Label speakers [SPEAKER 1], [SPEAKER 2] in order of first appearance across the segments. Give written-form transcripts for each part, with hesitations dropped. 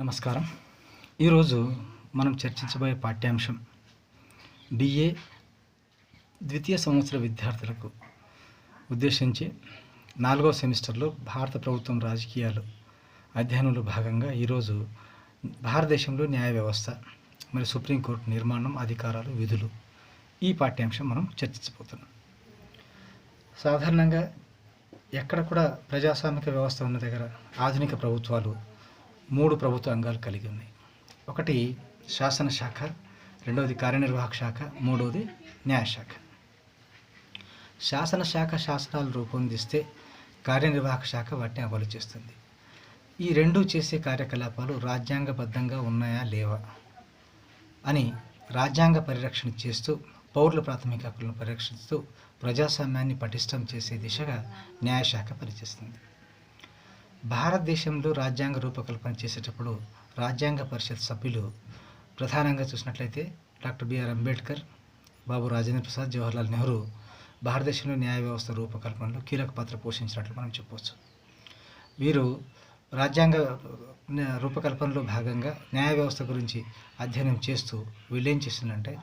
[SPEAKER 1] నమస్కారం. ఈరోజు మనం చర్చించబోయే పాఠ్యాంశం బిఏ ద్వితీయ సంవత్సర విద్యార్థులకు ఉద్దేశించి 4వ సెమిస్టర్లో భారత ప్రభుత్వం రాజకీయాలు అధ్యయనంలో భాగంగా ఈరోజు భారతదేశంలో న్యాయ వ్యవస్థ మరి సుప్రీంకోర్టు నిర్మాణం, అధికారాలు, విధులు ఈ పాఠ్యాంశం మనం చర్చించబోతున్నాం. సాధారణంగా ఎక్కడ కూడా ప్రజాస్వామిక వ్యవస్థ ఉన్న దగ్గర ఆధునిక ప్రభుత్వాలు 3 ప్రభుత్వ అంగాలు కలిగి ఉన్నాయి. ఒకటి శాసనశాఖ, రెండవది కార్యనిర్వాహక శాఖ, మూడవది న్యాయశాఖ. శాసనశాఖ శాసనాలు రూపొందిస్తే కార్యనిర్వాహక శాఖ వాటిని అమలు చేస్తుంది. ఈ రెండూ చేసే కార్యకలాపాలు రాజ్యాంగబద్ధంగా ఉన్నాయా లేవా అని రాజ్యాంగ పరిరక్షణ చేస్తూ, పౌరుల ప్రాథమిక హక్కులను పరిరక్షిస్తూ ప్రజాస్వామ్యాన్ని పటిష్టం చేసే దిశగా న్యాయశాఖ పనిచేస్తుంది. భారతదేశంలో రాజ్యాంగ రూపకల్పన చేసేటప్పుడు రాజ్యాంగ పరిషత్ సభ్యులు ప్రధానంగా చూసినట్లయితే డాక్టర్ బిఆర్ అంబేద్కర్, బాబు రాజేంద్ర ప్రసాద్, జవహర్లాల్ నెహ్రూ భారతదేశంలో న్యాయ వ్యవస్థ రూపకల్పనలో కీలక పాత్ర పోషించినట్లు మనం చెప్పవచ్చు. వీరు రాజ్యాంగ రూపకల్పనలో భాగంగా న్యాయ వ్యవస్థ గురించి అధ్యయనం చేస్తూ వీళ్ళేం చేసిందంటే,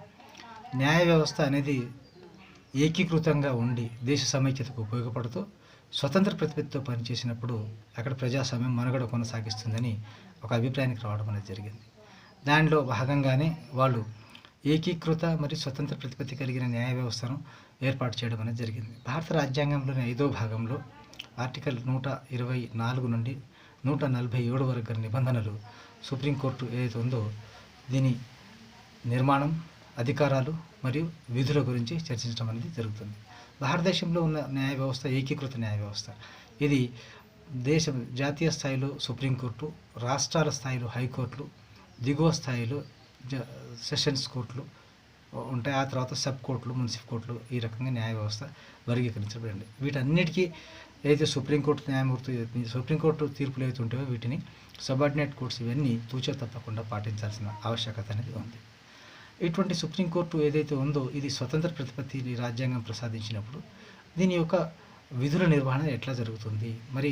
[SPEAKER 1] న్యాయ వ్యవస్థ అనేది ఏకీకృతంగా ఉండి దేశ సమైక్యతకు ఉపయోగపడుతూ స్వతంత్ర ప్రతిపత్తితో పనిచేసినప్పుడు అక్కడ ప్రజాస్వామ్యం మనుగడ కొనసాగిస్తుందని ఒక అభిప్రాయానికి రావడం అనేది జరిగింది. దానిలో భాగంగానే వాళ్ళు ఏకీకృత మరియు స్వతంత్ర ప్రతిపత్తి కలిగిన న్యాయ వ్యవస్థను ఏర్పాటు చేయడం అనేది జరిగింది. భారత రాజ్యాంగంలోని 5వ భాగంలో ఆర్టికల్ 124 నుండి 147 వరకు గల నిబంధనలు సుప్రీంకోర్టు ఏదైతే ఉందో దీని నిర్మాణం, అధికారాలు మరియు విధుల గురించి చర్చించడం అనేది జరుగుతుంది. భారతదేశంలో ఉన్న న్యాయ వ్యవస్థ ఏకీకృత న్యాయ వ్యవస్థ. ఇది జాతీయ స్థాయిలో సుప్రీంకోర్టు, రాష్ట్రాల స్థాయిలో హైకోర్టులు, దిగువ స్థాయిలో సెషన్స్ కోర్టులు ఉంటాయి. ఆ తర్వాత సబ్ కోర్టులు, మున్సిపల్ కోర్టులు, ఈ రకంగా న్యాయ వ్యవస్థ వర్గీకరించబడింది. వీటన్నిటికీ ఏదైతే సుప్రీంకోర్టు తీర్పులు ఏవైతే ఉంటాయో వీటిని సబార్డినేట్ కోర్ట్స్ ఇవన్నీ తూచా తప్పకుండా పాటించాల్సిన ఆవశ్యకత అనేది ఉంది. ఇటువంటి సుప్రీంకోర్టు ఏదైతే ఉందో ఇది స్వతంత్ర ప్రతిపత్తిని రాజ్యాంగం ప్రసాదించినప్పుడు దీని యొక్క విధుల నిర్వహణ ఎట్లా జరుగుతుంది, మరి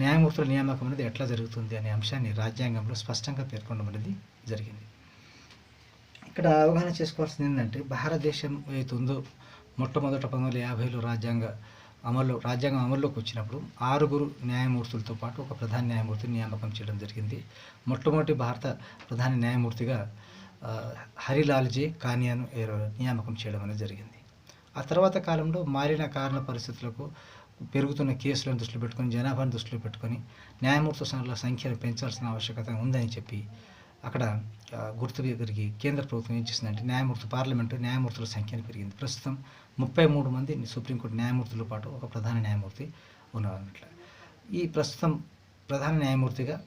[SPEAKER 1] న్యాయమూర్తుల నియామకం అనేది ఎట్లా జరుగుతుంది అనే అంశాన్ని రాజ్యాంగంలో స్పష్టంగా పేర్కొనడం అనేది జరిగింది. ఇక్కడ అవగాహన చేసుకోవాల్సింది ఏంటంటే, భారతదేశం ఏదైతే ఉందో మొట్టమొదట 1950లో రాజ్యాంగం అమల్లోకి వచ్చినప్పుడు 6 న్యాయమూర్తులతో పాటు ఒక ప్రధాన న్యాయమూర్తిని నియామకం చేయడం జరిగింది. మొట్టమొదటి భారత ప్రధాన న్యాయమూర్తిగా హరిలాల్జీ కానియాను నియామకం చేయడం అనేది జరిగింది. ఆ తర్వాత కాలంలో మారిన కారణ పరిస్థితులకు, పెరుగుతున్న కేసులను దృష్టిలో పెట్టుకొని, జనాభాను దృష్టిలో పెట్టుకొని న్యాయమూర్తుల సంఖ్యను పెంచాల్సిన ఆవశ్యకత ఉందని చెప్పి అక్కడ గుర్తు జరిగి కేంద్ర ప్రభుత్వం ఏం చేసిందంటే పార్లమెంటు న్యాయమూర్తుల సంఖ్యను పెరిగింది. ప్రస్తుతం 33 మంది సుప్రీంకోర్టు న్యాయమూర్తులతో పాటు ఒక ప్రధాన న్యాయమూర్తి ఉన్నారన్నట్ల. ఈ ప్రస్తుతం ప్రధాన న్యాయమూర్తిగా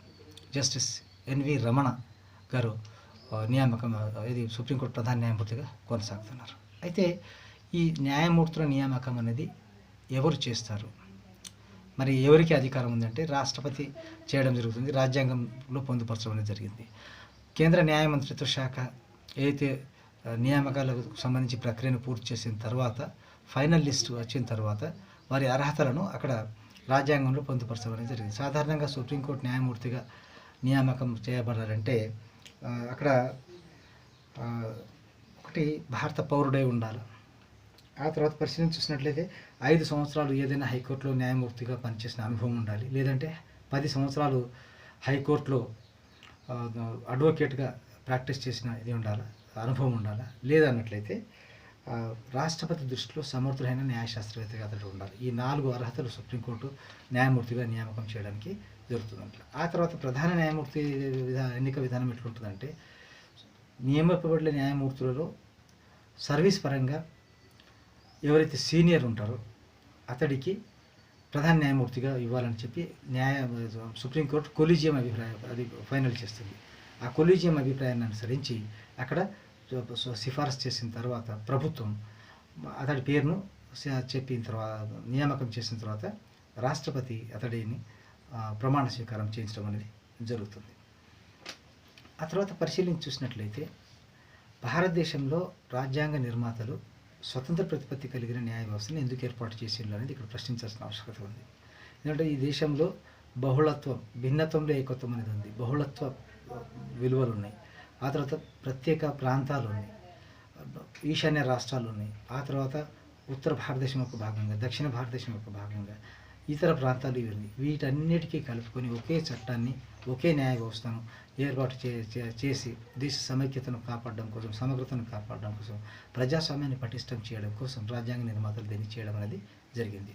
[SPEAKER 1] జస్టిస్ ఎన్వి రమణ గారు నియామకం ఇది సుప్రీంకోర్టు ప్రధాన న్యాయమూర్తిగా కొనసాగుతున్నారు. అయితే ఈ న్యాయమూర్తుల నియామకం అనేది ఎవరు చేస్తారు, మరి ఎవరికి అధికారం ఉందంటే రాష్ట్రపతి చేయడం జరుగుతుంది. రాజ్యాంగంలో పొందుపరచడం అనేది జరిగింది. కేంద్ర న్యాయ మంత్రిత్వ శాఖ ఏదైతే నియామకాలకు సంబంధించి ప్రక్రియను పూర్తి చేసిన తర్వాత ఫైనల్ లిస్టు వచ్చిన తర్వాత వారి అర్హతలను అక్కడ రాజ్యాంగంలో పొందుపరచడం అనేది జరిగింది. సాధారణంగా సుప్రీంకోర్టు న్యాయమూర్తిగా నియామకం చేయబడాలంటే అక్కడ ఒకటి భారత పౌరుడై ఉండాలి. ఆ తర్వాత పరిశీలన చూసినట్లయితే 5 సంవత్సరాలు ఏదైనా హైకోర్టులో న్యాయమూర్తిగా పనిచేసిన అనుభవం ఉండాలి, లేదంటే 10 సంవత్సరాలు హైకోర్టులో అడ్వకేట్గా ప్రాక్టీస్ చేసిన అనుభవం ఉండాలి. లేదన్నట్లయితే రాష్ట్రపతి దృష్టిలో సమర్థులైన న్యాయశాస్త్రవేత్తగా అతడు ఉండాలి. ఈ 4 అర్హతలు సుప్రీంకోర్టు న్యాయమూర్తిగా నియామకం చేయడానికి జరుగుతుందంట. ఆ తర్వాత ప్రధాన న్యాయమూర్తి ఎన్నిక విధానం ఎట్లుంటుందంటే, నియమింపబడిన న్యాయమూర్తులలో సర్వీస్ పరంగా ఎవరైతే సీనియర్ ఉంటారో అతడికి ప్రధాన న్యాయమూర్తిగా ఇవ్వాలని చెప్పి సుప్రీంకోర్టు కొలీజియం అభిప్రాయం అది ఫైనల్ చేస్తుంది. ఆ కొలీజియం అభిప్రాయాన్ని అనుసరించి అక్కడ సిఫారసు చేసిన తర్వాత ప్రభుత్వం అతడి పేరును చెప్పిన తర్వాత నియామకం చేసిన తర్వాత రాష్ట్రపతి అతడిని ప్రమాణ స్వీకారం చేయించడం అనేది జరుగుతుంది. ఆ తర్వాత పరిశీలించి చూసినట్లయితే భారతదేశంలో రాజ్యాంగ నిర్మాతలు స్వతంత్ర ప్రతిపత్తి కలిగిన న్యాయ వ్యవస్థను ఎందుకు ఏర్పాటు చేసిండ్రు అనేది ఇక్కడ ప్రశ్నించాల్సిన ఆవశ్యకత ఉంది. ఎందుకంటే ఈ దేశంలో బహుళత్వం, భిన్నత్వంలో ఏకత్వం అనేది ఉంది. బహుళత్వ విలువలు ఉన్నాయి. ఆ తర్వాత ప్రత్యేక ప్రాంతాలు ఉన్నాయి, ఈశాన్య రాష్ట్రాలు ఉన్నాయి. ఆ తర్వాత ఉత్తర భారతదేశం యొక్క భాగంగా, దక్షిణ భారతదేశం యొక్క భాగంగా ఇతర ప్రాంతాలు ఇవి ఉన్నాయి. వీటన్నిటికీ కలుపుకొని ఒకే చట్టాన్ని, ఒకే న్యాయ వ్యవస్థను ఏర్పాటు చేసి దేశ సమైక్యతను కాపాడడం కోసం, సమగ్రతను కాపాడడం కోసం, ప్రజాస్వామ్యాన్ని పటిష్టం చేయడం కోసం రాజ్యాంగ నిర్మాతలు దీన్ని చేయడం అనేది జరిగింది.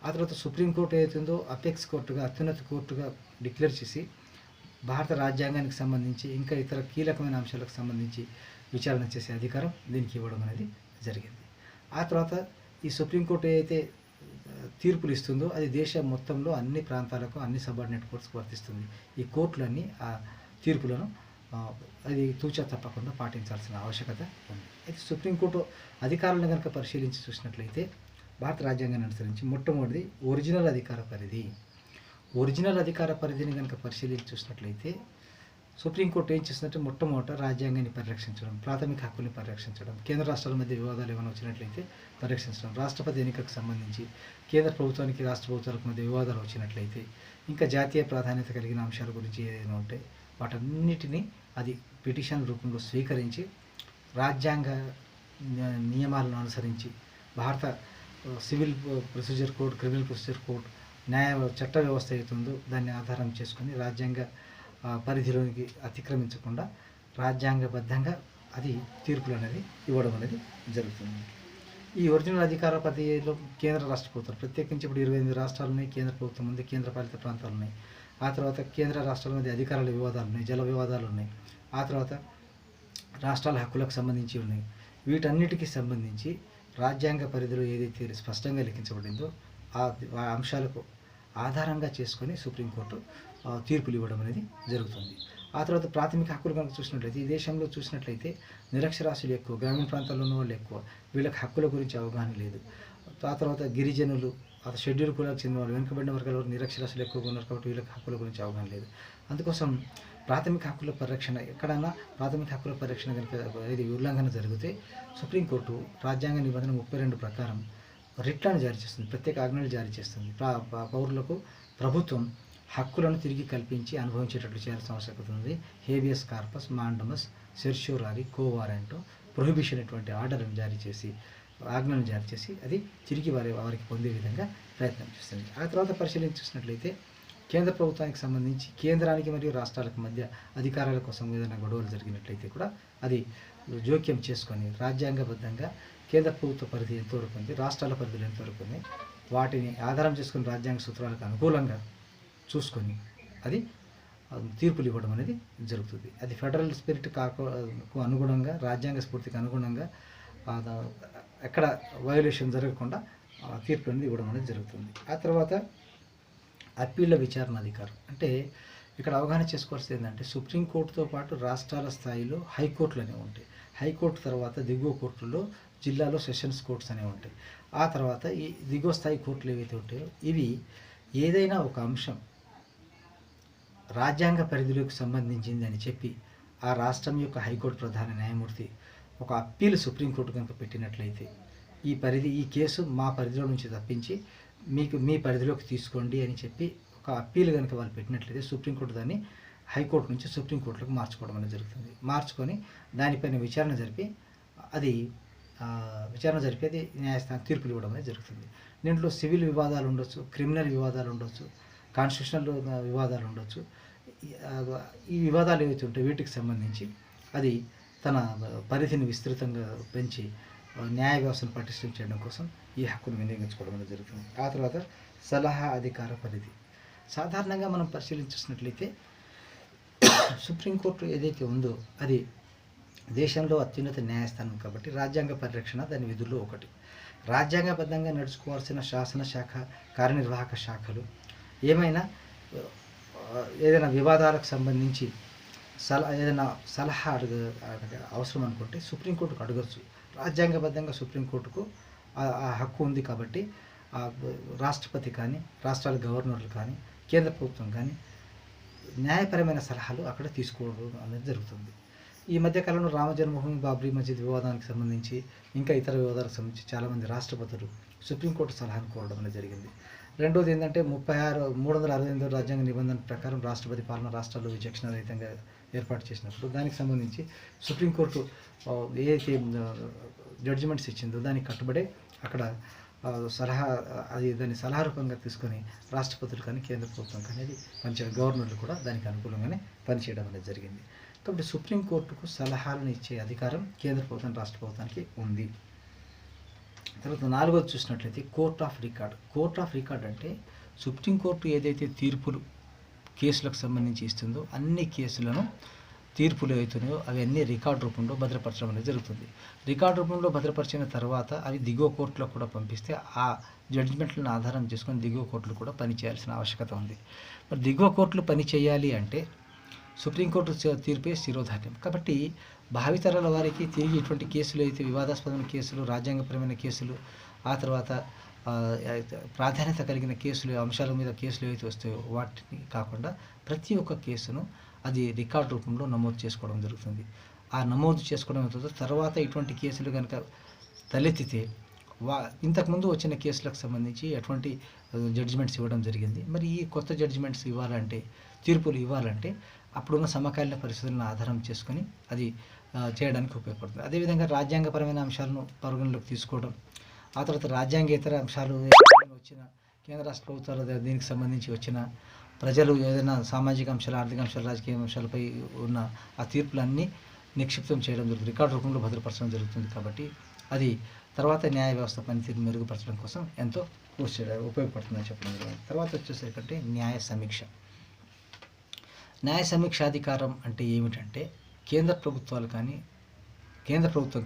[SPEAKER 1] ఆ తర్వాత సుప్రీంకోర్టు ఏదైతుందో అపెక్స్ కోర్టుగా, అత్యున్నత కోర్టుగా డిక్లేర్ చేసి భారత రాజ్యాంగానికి సంబంధించి ఇంకా ఇతర కీలకమైన అంశాలకు సంబంధించి విచారణ చేసే అధికారం దీనికి ఇవ్వడం అనేది జరిగింది. ఆ తర్వాత ఈ సుప్రీంకోర్టు ఏదైతే తీర్పులు ఇస్తుందో అది దేశం మొత్తంలో అన్ని ప్రాంతాలకు, అన్ని సబార్డినేట్ కోర్ట్స్కి వర్తిస్తుంది. ఈ కోర్టులన్నీ ఆ తీర్పులను అది తూచా తప్పకుండా పాటించాల్సిన ఆవశ్యకత ఉంది. అయితే సుప్రీంకోర్టు అధికారులను కనుక పరిశీలించి చూసినట్లయితే భారత రాజ్యాంగాన్ని అనుసరించి మొట్టమొదటిది ఒరిజినల్ అధికార పరిధి. ఒరిజినల్ అధికార పరిధిని కనుక పరిశీలించి చూసినట్లయితే సుప్రీంకోర్టు ఏం చేస్తుందంటే మొట్టమొదట రాజ్యాంగాన్ని పరిరక్షించడం, ప్రాథమిక హక్కుల్ని పరిరక్షించడం, కేంద్ర రాష్ట్రాల మధ్య వివాదాలు ఏమైనా వచ్చినట్లయితే పరిరక్షించడం, రాష్ట్రపతి ఎన్నికకు సంబంధించి కేంద్ర ప్రభుత్వానికి రాష్ట్ర ప్రభుత్వాలకు మధ్య వివాదాలు వచ్చినట్లయితే, ఇంకా జాతీయ ప్రాధాన్యత కలిగిన అంశాల గురించి ఏదైనా ఉంటే వాటన్నిటినీ అది పిటిషన్ రూపంలో స్వీకరించి రాజ్యాంగ నియమాలను అనుసరించి భారత civil procedure code, criminal procedure code, చట్ట వ్యవస్థ అవుతుందో దాన్ని ఆధారం చేసుకొని రాజ్యాంగ పరిధిలోనికి అతిక్రమించకుండా రాజ్యాంగబద్ధంగా అది తీర్పులు అనేది ఇవ్వడం అనేది జరుగుతుంది. ఈ ఒరిజినల్ అధికార పరిధిలో కేంద్ర రాష్ట్ర ప్రభుత్వాలు, ప్రత్యేకించి ఇప్పుడు 28 రాష్ట్రాలు ఉన్నాయి, కేంద్ర ప్రభుత్వం ఉంది, కేంద్ర పాలిత ప్రాంతాలు ఉన్నాయి. ఆ తర్వాత కేంద్ర రాష్ట్రాల మధ్య అధికారాల వివాదాలు ఉన్నాయి, జల వివాదాలు ఉన్నాయి. ఆ తర్వాత రాష్ట్రాల హక్కులకు సంబంధించి ఉన్నాయి. వీటన్నిటికీ సంబంధించి రాజ్యాంగ పరిధిలో ఏదైతే స్పష్టంగా లిఖించబడిందో ఆ అంశాలకు ఆధారంగా చేసుకొని సుప్రీంకోర్టు తీర్పులు ఇవ్వడం అనేది జరుగుతుంది. ఆ తర్వాత ప్రాథమిక హక్కులు కనుక చూసినట్లయితే ఈ దేశంలో చూసినట్లయితే నిరక్షరాస్యులు ఎక్కువ, గ్రామీణ ప్రాంతాల్లో ఉన్న వాళ్ళు ఎక్కువ, వీళ్ళకి హక్కుల గురించి అవగాహన లేదు. ఆ తర్వాత గిరిజనులు, షెడ్యూల్ కులాలకు చెందిన వాళ్ళు, వెనుకబడిన వర్గాల నిరక్షరాస్యులు ఎక్కువగా ఉన్నారు కాబట్టి వీళ్ళకి హక్కుల గురించి అవగాహన లేదు. అందుకోసం ప్రాథమిక హక్కుల పరిరక్షణ, ఎక్కడైనా ప్రాథమిక హక్కుల పరిరక్షణ కనుక ఇది ఉల్లంఘన జరిగితే సుప్రీంకోర్టు రాజ్యాంగ నిబంధన 32 ప్రకారం రిట్లను జారీ చేస్తుంది, ప్రత్యేక ఆజ్ఞలు జారీ చేస్తుంది. పౌరులకు ప్రభుత్వం హక్కులను తిరిగి కల్పించి అనుభవించేటట్లు చేయాల్సిన ఆవశ్యకత ఉంది. Habeas corpus, mandamus, certiorari, quo warranto, prohibition అటువంటి ఆర్డర్లను జారీ చేసి, ఆజ్ఞలను జారీ చేసి అది తిరిగి వారికి పొందే విధంగా ప్రయత్నం చేస్తుంది. ఆ తర్వాత పరిశీలించి చూసినట్లయితే కేంద్ర ప్రభుత్వానికి సంబంధించి కేంద్రానికి మరియు రాష్ట్రాలకు మధ్య అధికారాల కోసం ఏదైనా గొడవలు జరిగినట్లయితే కూడా అది జోక్యం చేసుకొని రాజ్యాంగబద్ధంగా కేంద్ర ప్రభుత్వ పరిధి ఎంతవరకు ఉంది, రాష్ట్రాల పరిధిలో ఎంతవరకు ఉంది, వాటిని ఆధారం చేసుకుని రాజ్యాంగ సూత్రాలకు అనుకూలంగా చూసుకొని అది తీర్పులు ఇవ్వడం అనేది జరుగుతుంది. అది ఫెడరల్ స్పిరిట్ అనుగుణంగా, రాజ్యాంగ స్ఫూర్తికి అనుగుణంగా ఎక్కడ వయోలేషన్ జరగకుండా తీర్పు అనేది ఇవ్వడం అనేది జరుగుతుంది. ఆ తర్వాత అప్పీళ్ల విచారణ అధికారం అంటే ఇక్కడ అవగాహన చేసుకోవాల్సింది ఏంటంటే సుప్రీంకోర్టుతో పాటు రాష్ట్రాల స్థాయిలో హైకోర్టులు అనేవి ఉంటాయి. హైకోర్టు తర్వాత దిగువ కోర్టుల్లో జిల్లాలో సెషన్స్ కోర్ట్స్ అనేవి ఉంటాయి. ఆ తర్వాత ఈ దిగువ స్థాయి కోర్టులు ఏవైతే ఉంటాయో ఇవి ఏదైనా ఒక అంశం రాజ్యాంగ పరిధిలోకి సంబంధించింది అని చెప్పి ఆ రాష్ట్రం యొక్క హైకోర్టు ప్రధాన న్యాయమూర్తి ఒక అప్పీలు సుప్రీంకోర్టు కనుక పెట్టినట్లయితే ఈ కేసు మా పరిధిలో నుంచి తప్పించి మీ పరిధిలోకి తీసుకోండి అని చెప్పి ఒక అప్పీలు కనుక వాళ్ళు పెట్టినట్లయితే సుప్రీంకోర్టు దాన్ని హైకోర్టు నుంచి సుప్రీంకోర్టులకు మార్చుకోవడం అనేది జరుగుతుంది. మార్చుకొని దానిపైన విచారణ జరిపి అది న్యాయస్థానం తీర్పులు ఇవ్వడం అనేది జరుగుతుంది. దీంట్లో సివిల్ వివాదాలు ఉండొచ్చు, క్రిమినల్ వివాదాలు ఉండొచ్చు, కాన్స్టిట్యూషనల్ వివాదాలు ఉండొచ్చు. ఈ వివాదాలు ఏవైతే ఉంటాయో వీటికి సంబంధించి అది తన పరిధిని విస్తృతంగా పెంచి న్యాయ వ్యవస్థను పటిష్టం చేయడం కోసం ఈ హక్కును వినియోగించుకోవడం అనేది జరుగుతుంది. ఆ తర్వాత సలహా అధికార పరిధి. సాధారణంగా మనం పరిశీలించినట్లయితే సుప్రీంకోర్టు ఏదైతే ఉందో అది దేశంలో అత్యున్నత న్యాయస్థానం కాబట్టి రాజ్యాంగ పరిరక్షణ దాని విధుల్లో ఒకటి. రాజ్యాంగబద్ధంగా నడుచుకోవాల్సిన శాసనశాఖ, కార్యనిర్వాహక శాఖలు ఏదైనా వివాదాలకు సంబంధించి ఏదైనా సలహా అవసరం అనుకుంటే సుప్రీంకోర్టుకు అడగచ్చు. రాజ్యాంగబద్ధంగా సుప్రీంకోర్టుకు ఆ హక్కు ఉంది కాబట్టి రాష్ట్రపతి కానీ, రాష్ట్రాల గవర్నర్లు కానీ, కేంద్ర ప్రభుత్వం కానీ న్యాయపరమైన సలహాలు అక్కడ తీసుకోవడం అనేది జరుగుతుంది. ఈ మధ్యకాలంలో రామ జన్మభూమి, బాబ్రీ మస్జిద్ వివాదానికి సంబంధించి ఇంకా ఇతర వివాదాలకు సంబంధించి చాలామంది రాష్ట్రపతులు సుప్రీంకోర్టు సలహాను కోరడం అనేది జరిగింది. రెండోది ఏంటంటే 368 రాజ్యాంగ నిబంధన ప్రకారం రాష్ట్రపతి పాలన రాష్ట్రాల్లో విచక్షణ రహితంగా ఏర్పాటు చేసినప్పుడు దానికి సంబంధించి సుప్రీంకోర్టు ఏదైతే జడ్జిమెంట్స్ ఇచ్చిందో దానికి కట్టుబడే అక్కడ దాన్ని సలహా రూపంగా తీసుకొని రాష్ట్రపతులు కానీ కేంద్ర ప్రభుత్వం కానీ అది పనిచేయడం, గవర్నర్లు కూడా దానికి అనుకూలంగానే పనిచేయడం అనేది జరిగింది. కాబట్టి సుప్రీంకోర్టుకు సలహాలను ఇచ్చే అధికారం కేంద్ర ప్రభుత్వం రాష్ట్ర ప్రభుత్వానికి ఉంది. తర్వాత 4వది చూసినట్లయితే కోర్ట్ ఆఫ్ రికార్డ్ అంటే సుప్రీంకోర్టు ఏదైతే తీర్పులు కేసులకు సంబంధించి ఇస్తుందో అన్ని కేసులను తీర్పులు అవుతున్నాయో అవన్నీ రికార్డు రూపంలో భద్రపరచడం అనేది జరుగుతుంది. రికార్డు రూపంలో భద్రపరిచిన తర్వాత అవి దిగువ కోర్టులో కూడా పంపిస్తే ఆ జడ్జిమెంట్లను ఆధారం చేసుకొని దిగువ కోర్టులు కూడా పనిచేయాల్సిన ఆవశ్యకత ఉంది. మరి దిగువ కోర్టులు పని చేయాలి అంటే సుప్రీంకోర్టు తీర్పే శిరోధార్యం. కాబట్టి భావితరాల వారికి తిరిగి ఇటువంటి కేసులు అయితే వివాదాస్పదమైన కేసులు, రాజ్యాంగపరమైన కేసులు, ఆ తర్వాత ప్రాధాన్యత కలిగిన కేసులు, అంశాల మీద కేసులు ఏవైతే వస్తాయో వాటిని కాకుండా ప్రతి ఒక్క కేసును అది రికార్డు రూపంలో నమోదు చేసుకోవడం జరుగుతుంది. ఆ నమోదు చేసుకోవడం అవుతుందో తర్వాత ఇటువంటి కేసులు కనుక తలెత్తితే ఇంతకుముందు వచ్చిన కేసులకు సంబంధించి ఎటువంటి జడ్జిమెంట్స్ ఇవ్వడం జరిగింది. మరి ఈ కొత్త జడ్జిమెంట్స్ ఇవ్వాలంటే, తీర్పులు ఇవ్వాలంటే అప్పుడున్న సమకాలీన పరిస్థితులను ఆధారం చేసుకొని అది చేయడానికి ఉపయోగపడుతుంది. అదేవిధంగా రాజ్యాంగపరమైన అంశాలను పరిగణలోకి తీసుకోవడం, ఆ తర్వాత రాజ్యాంగేతర అంశాలు వచ్చిన కేంద్ర రాష్ట్ర ప్రభుత్వాలు దీనికి సంబంధించి వచ్చిన ప్రజలు ఏదైనా సామాజిక అంశాలు, ఆర్థిక అంశాలు, రాజకీయ అంశాలపై ఉన్న ఆ తీర్పులన్నీ నిక్షిప్తం చేయడం జరుగుతుంది, రికార్డు రూపంలో భద్రపరచడం జరుగుతుంది. కాబట్టి అది తర్వాత న్యాయ వ్యవస్థ పనితీరు మెరుగుపరచడం కోసం ఎంతో ఉపయోగపడుతుందని చెప్పడం జరిగింది. తర్వాత వచ్చేసరికంటే న్యాయ సమీక్షాధికారం అంటే ఏమిటంటే కేంద్ర ప్రభుత్వం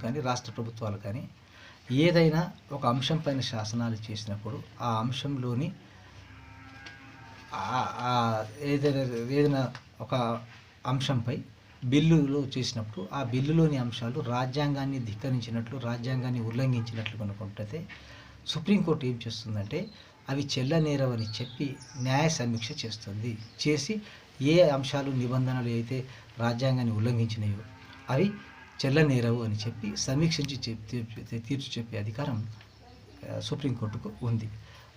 [SPEAKER 1] కానీ రాష్ట్ర ప్రభుత్వాలు కానీ ఏదైనా ఒక అంశం పైన శాసనాలు చేసినప్పుడు ఆ అంశంలోని ఏదైనా ఒక అంశంపై బిల్లులు చేసినప్పుడు ఆ బిల్లులోని అంశాలు రాజ్యాంగాన్ని ధిక్కరించినట్లు, రాజ్యాంగాన్ని ఉల్లంఘించినట్లు కనుకుంటే సుప్రీంకోర్టు ఏం చేస్తుందంటే అవి చెల్లనేరవని చెప్పి న్యాయ సమీక్ష చేసి ఏ అంశాలు, నిబంధనలు అయితే రాజ్యాంగాన్ని ఉల్లంఘించినాయో అవి చెల్లనేరవు అని చెప్పి సమీక్షించి తీర్పు చెప్పే అధికారం సుప్రీంకోర్టుకు ఉంది.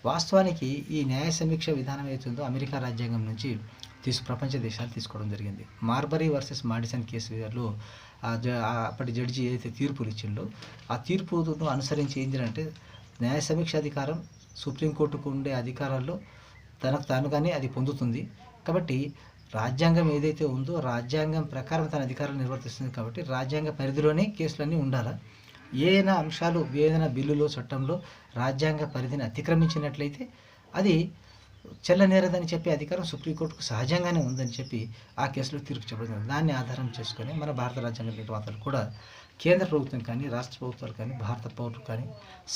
[SPEAKER 1] వాస్తవానికి ఈ న్యాయ సమీక్ష విధానం ఏతుందో అమెరికా రాజ్యాంగం నుంచి ప్రపంచ దేశాలు తీసుకోవడం జరిగింది. మార్బరీ వర్సెస్ మాడిసన్ కేసులో అప్పటి జడ్జి ఏదైతే తీర్పులు ఇచ్చిందో ఆ తీర్పును అనుసరించి ఏంటంటే న్యాయ సమీక్ష అధికారం సుప్రీంకోర్టుకు ఉండే అధికారాల్లో తనకు తానుగానే అది పొందుతుంది. కాబట్టి రాజ్యాంగం ఏదైతే ఉందో రాజ్యాంగం ప్రకారం తన అధికారాలు నిర్వర్తిస్తుంది. కాబట్టి రాజ్యాంగ పరిధిలోనే కేసులన్నీ ఉండాలి. ఏదైనా అంశాలు, ఏదైనా బిల్లులో, చట్టంలో రాజ్యాంగ పరిధిని అతిక్రమించినట్లయితే అది చెల్లనేరదని చెప్పే అధికారం సుప్రీంకోర్టుకు సహజంగానే ఉందని చెప్పి ఆ కేసులో తీర్పు చెప్పడం. దాన్ని ఆధారం చేసుకొని మన భారత రాజ్యాంగ నిర్మాతలు కూడా కేంద్ర ప్రభుత్వం కానీ, రాష్ట్ర ప్రభుత్వాలు కానీ, భారత పౌరులు కానీ,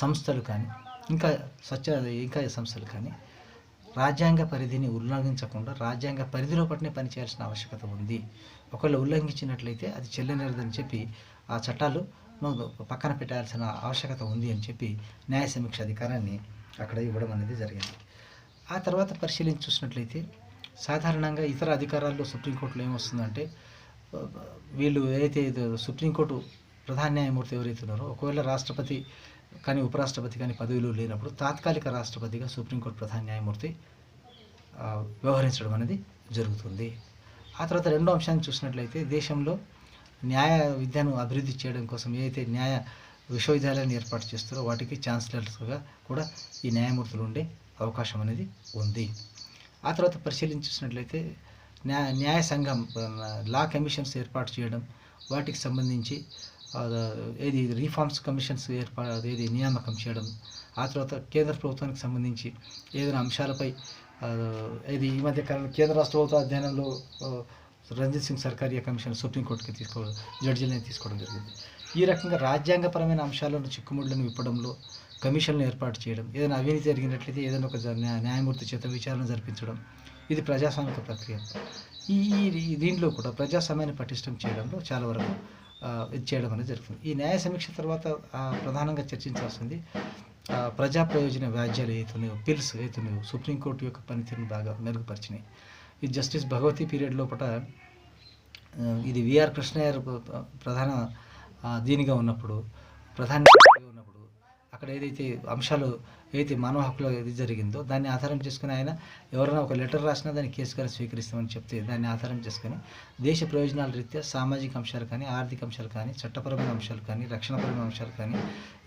[SPEAKER 1] సంస్థలు కానీ, ఇంకా సంస్థలు కానీ రాజ్యాంగ పరిధిని ఉల్లంఘించకుండా రాజ్యాంగ పరిధిలో పట్టినే పనిచేయాల్సిన ఆవశ్యకత ఉంది. ఒకవేళ ఉల్లంఘించినట్లయితే అది చెల్లనేరదని చెప్పి ఆ చట్టాలు పక్కన పెట్టాల్సిన ఆవశ్యకత ఉంది అని చెప్పి న్యాయ సమీక్ష అధికారాన్ని అక్కడ ఇవ్వడం అనేది జరిగింది. ఆ తర్వాత పరిశీలించి చూసినట్లయితే సాధారణంగా ఇతర అధికారాల్లో సుప్రీంకోర్టులో ఏమొస్తుందంటే వీళ్ళు ఏదైతే సుప్రీంకోర్టు ప్రధాన న్యాయమూర్తి ఎవరైతే ఉన్నారో ఒకవేళ రాష్ట్రపతి కానీ ఉపరాష్ట్రపతి కానీ పదవిలో లేనప్పుడు తాత్కాలిక రాష్ట్రపతిగా సుప్రీంకోర్టు ప్రధాన న్యాయమూర్తి వ్యవహరించడం అనేది జరుగుతుంది. ఆ తర్వాత రెండో అంశాన్ని చూసినట్లయితే దేశంలో న్యాయ విద్యను అభివృద్ధి చేయడం కోసం ఏదైతే న్యాయ విశ్వవిద్యాలయాన్ని ఏర్పాటు చేస్తారో వాటికి ఛాన్సలర్స్గా కూడా ఈ న్యాయమూర్తులు ఉండే అవకాశం అనేది ఉంది. ఆ తర్వాత చూసినట్లయితే న్యాయ సంఘం, లా కమిషన్స్ ఏర్పాటు చేయడం, వాటికి సంబంధించి ఏది రిఫార్మ్స్ కమిషన్స్ ఏది నియామకం చేయడం, ఆ తర్వాత కేంద్ర ప్రభుత్వానికి సంబంధించి ఏదైనా అంశాలపై ఇది ఈ మధ్య కాలంలో కేంద్ర రాష్ట్ర ప్రభుత్వ అధ్యయనంలో రంజిత్ సింగ్ సర్కారియా కమిషన్ సుప్రీంకోర్టుకి జడ్జిలను తీసుకోవడం జరిగింది. ఈ రకంగా రాజ్యాంగపరమైన అంశాలను చిక్కుముళ్లను విప్పడంలో కమిషన్లు ఏర్పాటు చేయడం, ఏదైనా అవినీతి జరిగినట్లయితే ఏదైనా ఒక న్యాయమూర్తి చేత విచారణ జరిపించడం, ఇది ప్రజాస్వామిక ప్రక్రియ. దీంట్లో కూడా ప్రజాస్వామ్యాన్ని పటిష్టం చేయడంలో చాలా వరకు ఇది చేయడం అనేది జరుగుతుంది. ఈ న్యాయ సమీక్ష తర్వాత ప్రధానంగా చర్చించాల్సింది ప్రజా ప్రయోజన వ్యాజ్యాలు ఏతున్నాయో, పిల్స్ ఏతున్నాయో సుప్రీంకోర్టు యొక్క పనితీరును బాగా మెరుగుపరిచినాయి. ఈ జస్టిస్ భగవతి పీరియడ్ లోపల ఇది విఆర్ కృష్ణయ్యర్ ప్రధాన దీనిగా ఉన్నప్పుడు అక్కడ ఏదైతే అంశాలు ఏదైతే మానవ హక్కుల ఇది జరిగిందో దాన్ని ఆధారం చేసుకుని ఆయన ఎవరైనా ఒక లెటర్ రాసినా దాన్ని కేసుగా స్వీకరిస్తామని చెప్తే దాన్ని ఆధారం చేసుకొని దేశ ప్రయోజనాల రీత్యా సామాజిక అంశాలు కానీ, ఆర్థిక అంశాలు కానీ, చట్టపరమైన అంశాలు కానీ, రక్షణపరమైన అంశాలు కానీ,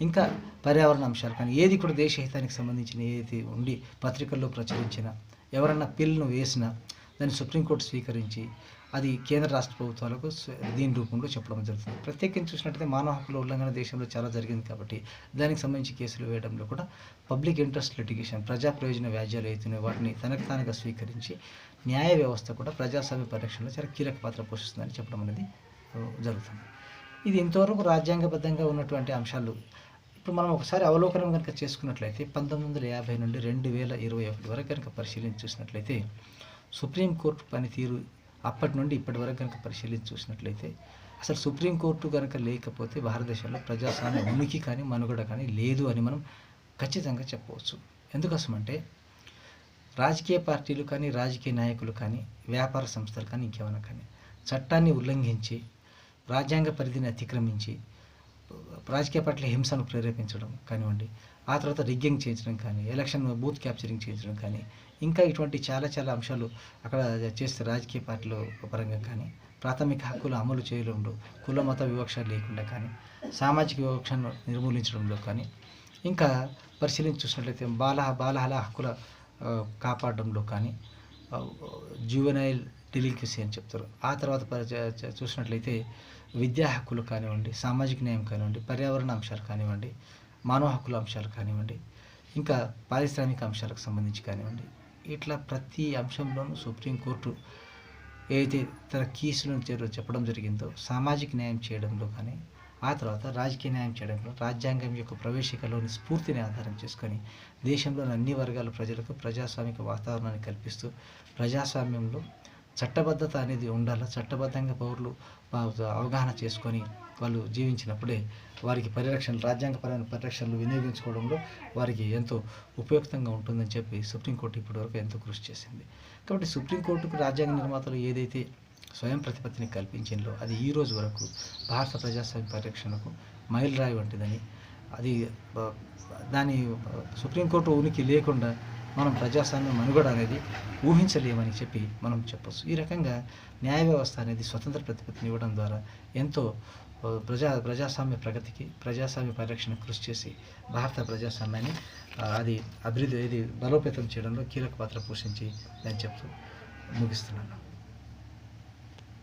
[SPEAKER 1] ఇంకా పర్యావరణ అంశాలు కానీ ఏది కూడా దేశ హితానికి సంబంధించిన ఏదైతే ఉండి పత్రికల్లో ప్రచురించిన ఎవరన్నా పిల్ను వేసినా దాన్ని సుప్రీంకోర్టు స్వీకరించి అది కేంద్ర రాష్ట్ర ప్రభుత్వాలకు దీని రూపంలో చెప్పడం జరుగుతుంది. ప్రత్యేకించి చూసినట్టయితే మానవ హక్కుల ఉల్లంఘన దేశంలో చాలా జరిగింది కాబట్టి దానికి సంబంధించి కేసులు వేయడంలో కూడా పబ్లిక్ ఇంట్రెస్ట్ లిటిగేషన్, ప్రజా ప్రయోజన వ్యాజ్యాలు అవుతున్నాయి, వాటిని తనకు తానుగా స్వీకరించి న్యాయ వ్యవస్థ కూడా ప్రజాస్వామ్య పరిరక్షణలో చాలా కీలక పాత్ర పోషిస్తుందని చెప్పడం అనేది జరుగుతుంది. ఇది ఇంతవరకు రాజ్యాంగబద్ధంగా ఉన్నటువంటి అంశాలు. ఇప్పుడు మనం ఒకసారి అవలోకనం కనుక చేసుకున్నట్లయితే 1950 నుండి 2021 వరకు కనుక పరిశీలించి చూసినట్లయితే సుప్రీంకోర్టు పనితీరు అప్పటి నుండి ఇప్పటి వరకు కనుక పరిశీలించి చూసినట్లయితే అసలు సుప్రీంకోర్టు కనుక లేకపోతే భారతదేశంలో ప్రజాస్వామ్య ఉనికి కానీ మనుగడ కానీ లేదు అని మనం ఖచ్చితంగా చెప్పవచ్చు. ఎందుకోసమంటే రాజకీయ పార్టీలు కానీ, రాజకీయ నాయకులు కానీ, వ్యాపార సంస్థలు కానీ, ఇంకేమైనా కానీ చట్టాన్ని ఉల్లంఘించి రాజ్యాంగ పరిధిని అతిక్రమించి రాజకీయ పార్టీల హింసను ప్రేరేపించడం కానివ్వండి, ఆ తర్వాత రిగ్గింగ్ చేయించడం కానీ, ఎలక్షన్ బూత్ క్యాప్చరింగ్ చేయించడం కానీ, ఇంకా ఇటువంటి చాలా చాలా అంశాలు అక్కడ చేస్తే రాజకీయ పార్టీల పరంగా కానీ, ప్రాథమిక హక్కుల అమలు చేయడంలో కుల మత వివక్ష లేకుండా కానీ, సామాజిక వివక్షను నిర్మూలించడంలో కానీ, ఇంకా పరిశీలించి చూసినట్లయితే బాలల హక్కుల కాపాడడంలో కానీ, జువెనైల్ డెలింక్వసీ అని చెప్తారు. ఆ తర్వాత చూసినట్లయితే విద్యా హక్కులు కానివ్వండి, సామాజిక న్యాయం కానివ్వండి, పర్యావరణ అంశాలు కానివ్వండి, మానవ హక్కుల అంశాలు కానివ్వండి, ఇంకా పారిశ్రామిక అంశాలకు సంబంధించి కానివ్వండి, ఇట్లా ప్రతి అంశంలోనూ సుప్రీంకోర్టు ఏదైతే తన కీసులను చెప్పడం జరిగిందో సామాజిక న్యాయం చేయడంలో కానీ, ఆ తర్వాత రాజకీయ న్యాయం చేయడంలో రాజ్యాంగం యొక్క ప్రవేశికలోని స్ఫూర్తిని ఆధారం చేసుకొని దేశంలోని అన్ని వర్గాల ప్రజలకు ప్రజాస్వామిక వాతావరణాన్ని కల్పిస్తూ ప్రజాస్వామ్యంలో చట్టబద్ధత అనేది ఉండాలి. చట్టబద్ధంగా పౌరులు అవగాహన చేసుకొని వాళ్ళు జీవించినప్పుడే వారికి రాజ్యాంగపరమైన పరిరక్షణలు వినియోగించుకోవడంలో వారికి ఎంతో ఉపయుక్తంగా ఉంటుందని చెప్పి సుప్రీంకోర్టు ఇప్పటివరకు ఎంతో కృషి చేసింది. కాబట్టి సుప్రీంకోర్టుకు రాజ్యాంగ నిర్మాతలు ఏదైతే స్వయం ప్రతిపత్తిని కల్పించిందో అది ఈ రోజు వరకు భారత ప్రజాస్వామ్య పరిరక్షణకు మైలురాయి వంటిదని, అది దాని సుప్రీంకోర్టు ఉనికి లేకుండా మనం ప్రజాస్వామ్య మనుగడ అనేది ఊహించలేమని చెప్పి మనం చెప్పొచ్చు. ఈ రకంగా న్యాయ వ్యవస్థ అనేది స్వతంత్ర ప్రతిపత్తిని ఇవ్వడం ద్వారా ఎంతో ప్రజాస్వామ్య ప్రగతికి, ప్రజాస్వామ్య పరిరక్షణ కృషి చేసి భారత ప్రజాస్వామ్యాన్ని అది బలోపేతం చేయడంలో కీలక పాత్ర పోషించి నేను చెప్తూ ముగిస్తున్నాను.